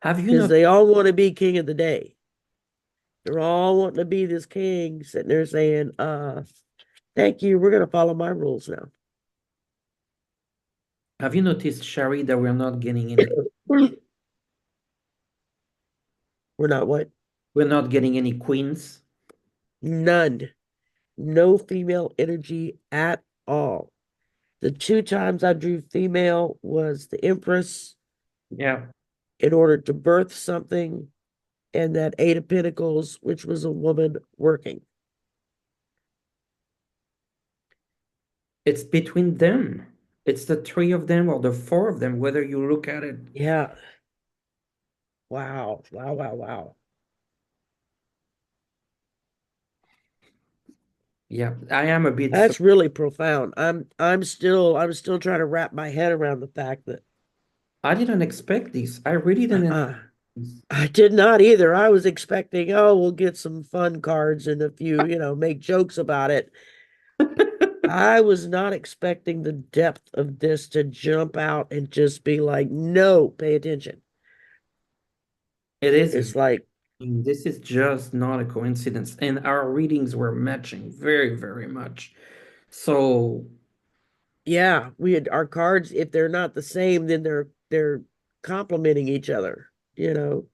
have you Because not they all want to be king of the day. They're all wanting to be this king sitting there saying, thank you, we're going to follow my rules now. have you noticed, Sherry, that we're not getting any We're not what? we're not getting any queens? None. No female energy at all. The two times I drew female was the Empress Yeah. in order to birth something, and that Eight of Pentacles, which was a woman working. It's between them. It's the three of them or the four of them, whether you look at it. Yeah. Wow. Wow. Wow. Wow. Yeah, I am a bit That's really profound. I'm still trying to wrap my head around the fact that I didn't expect this. I really didn't uh, expect this. I did not either. I was expecting, oh, we'll get some fun cards and a few, make jokes about it. I was not expecting the depth of this to jump out and just be like, no, pay attention. It is It's like, And this is just not a coincidence. And our readings were matching very, very much. So, Yeah, we had our cards, if they're not the same, then they're complementing each other, you know.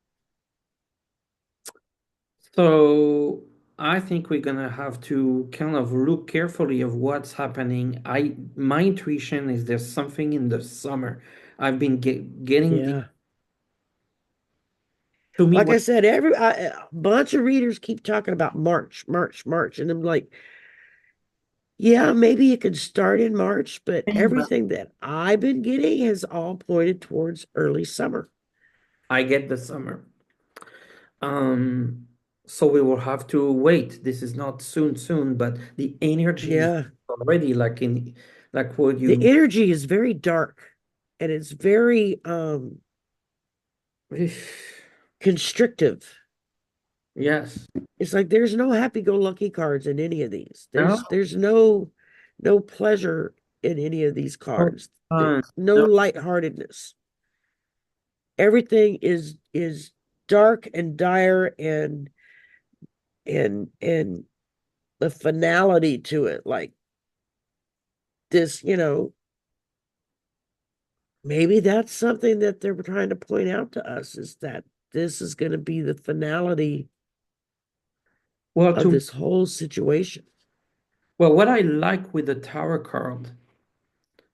so I think we're gonna have to kind of look carefully of what's happening. My intuition is there's something in the summer. I've been getting the Yeah. to me Like I what said, a bunch of readers keep talking about March, March, March, and I'm like, yeah, maybe it could start in March, but everything that I've been getting has all pointed towards early summer. I get the summer. Um, so we will have to wait. This is not soon, but the energy is Yeah. already like what The you energy is very dark and it's very constrictive. yes. It's like there's no happy-go-lucky cards in any of these. No, There's no pleasure in any of these no cards. fun. There's no No, lightheartedness. Everything is dark and dire and the finality to it. Like this, maybe that's something that they're trying to point out to us is that this is going to be the finality well, of this whole situation. what I like with the tower card,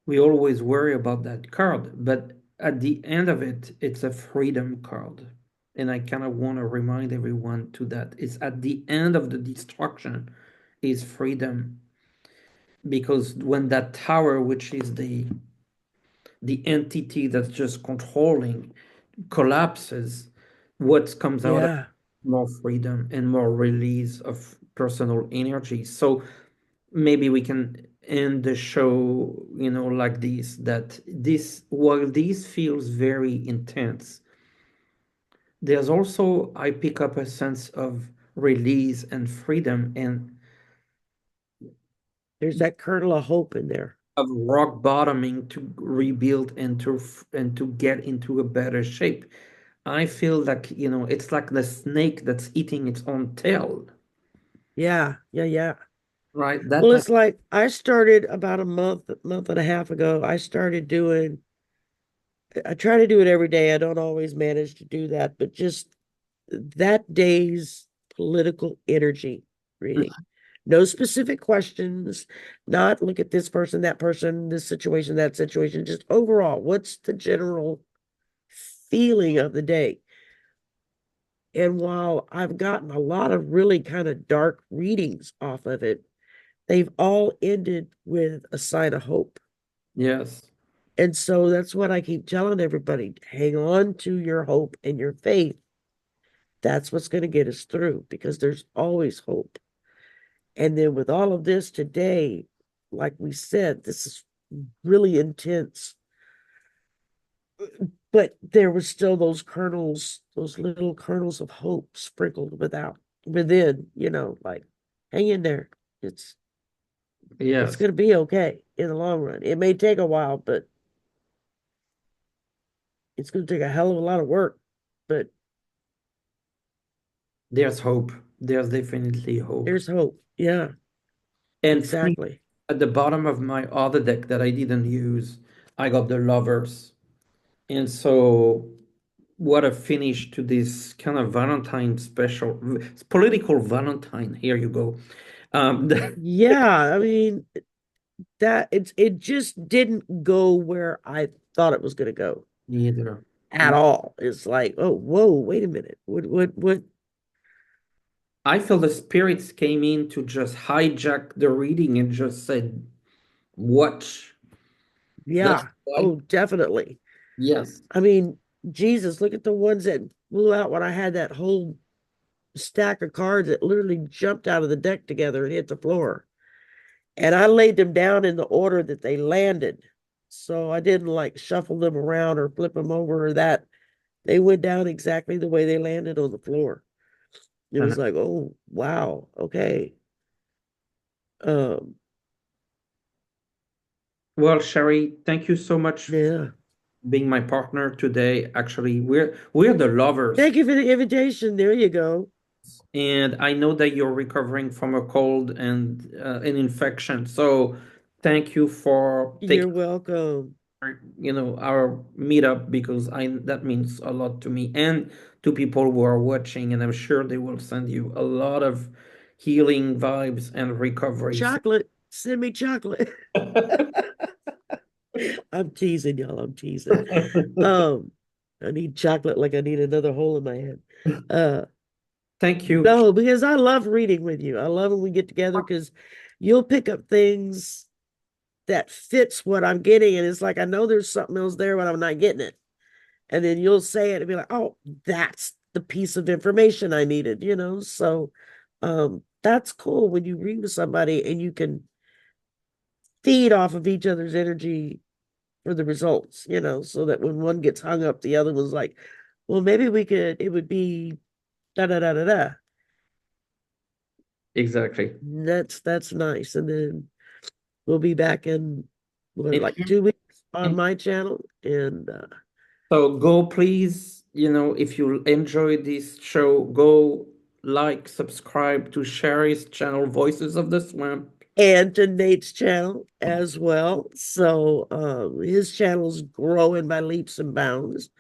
we always worry about that card, but at the end of it, it's a freedom card. And I kind of want to remind everyone to that. It's at the end of the destruction is freedom. Because when that tower, which is the entity that's just controlling, collapses, what comes out of Yeah, more freedom and more release of personal energy. So maybe we can end the show, like this, that this, while this feels very intense, there's also, I pick up a sense of release and freedom and there's that kernel of hope in there. of rock bottoming to rebuild and to get into a better shape. I feel like, it's like the snake that's eating its own tail, Yeah, yeah, yeah. right? That Well, type. it's like I started about a month and a half ago. I try to do it every day. I don't always manage to do that, but just that day's political energy reading. No specific questions, not look at this person, that person, this situation, that situation, just overall, what's the general feeling of the day? And while I've gotten a lot of really kind of dark readings off of it, they've all ended with a sign of hope. Yes, And so that's what I keep telling everybody, hang on to your hope and your faith. That's what's going to get us through because there's always hope. And then with all of this today, like we said, this is really intense. But there was still those kernels, those little kernels of hope sprinkled within, like hang in there. It's yes, going to be okay in the long run. It may take a while, but it's going to take a hell of a lot of work. But there's hope. There's definitely hope. there's hope. Yeah, And funny, exactly. at the bottom of my other deck that I didn't use, I got the lovers. And so what a finish to this kind of Valentine special, it's political Valentine. Here you go. Yeah, I mean that it just didn't go where I thought it was going to go Neither. at all. It's like, oh, whoa, wait a minute. What? I feel the spirits came in to just hijack the reading and just said, watch. That's Yeah. why. Oh, definitely. Yes. I mean, Jesus, look at the ones that blew out when I had that whole stack of cards that literally jumped out of the deck together and hit the floor. And I laid them down in the order that they landed. So I didn't like shuffle them around or flip them over or that. They went down exactly the way they landed on the floor. It And was like, oh, wow, okay. Um, well, Sherry, thank you so much yeah. being my partner today. Actually, we're the lovers, Thank you for the invitation. There you go. and I know that you're recovering from a cold and an infection. So thank you for You're taking welcome. our meetup, because I that means a lot to me and to people who are watching, and I'm sure they will send you a lot of healing vibes and recovery. So Chocolate. Send me chocolate. I'm teasing y'all. I'm teasing. Um, I need chocolate like I need another hole in my head. Uh, thank you. no, because I love reading with you. I love when we get together because you'll pick up things that fits what I'm getting, and it's like I know there's something else there, but I'm not getting it. And then you'll say it and be like, "Oh, that's the piece of information I needed," So, that's cool when you read with somebody and you can feed off of each other's energy for the results, so that when one gets hung up, the other one's like, well, maybe it would be da da da da da. Exactly. That's nice. And then we'll be back in what, If like you 2 weeks on my channel. And So go, please, if you enjoy this show, go like, subscribe to Sherry's channel, Voices of the Swamp. to Nate's channel as well. So his channel's growing by leaps and bounds,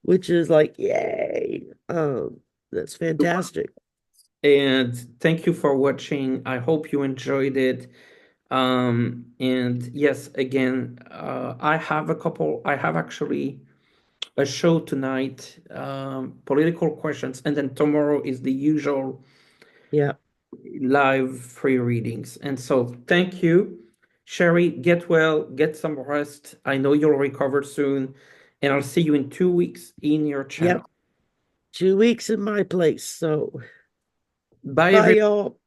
which is like, yay. That's fantastic. And thank you for watching. I hope you enjoyed it. And yes, again, I have actually a show tonight, political questions, and then tomorrow is the usual Yeah. live free readings. And so thank you. Sherry, get well, get some rest. I know you'll recover soon. And I'll see you in 2 weeks in your channel. Yep. 2 weeks in my place. So Bye, bye, everyone. y'all.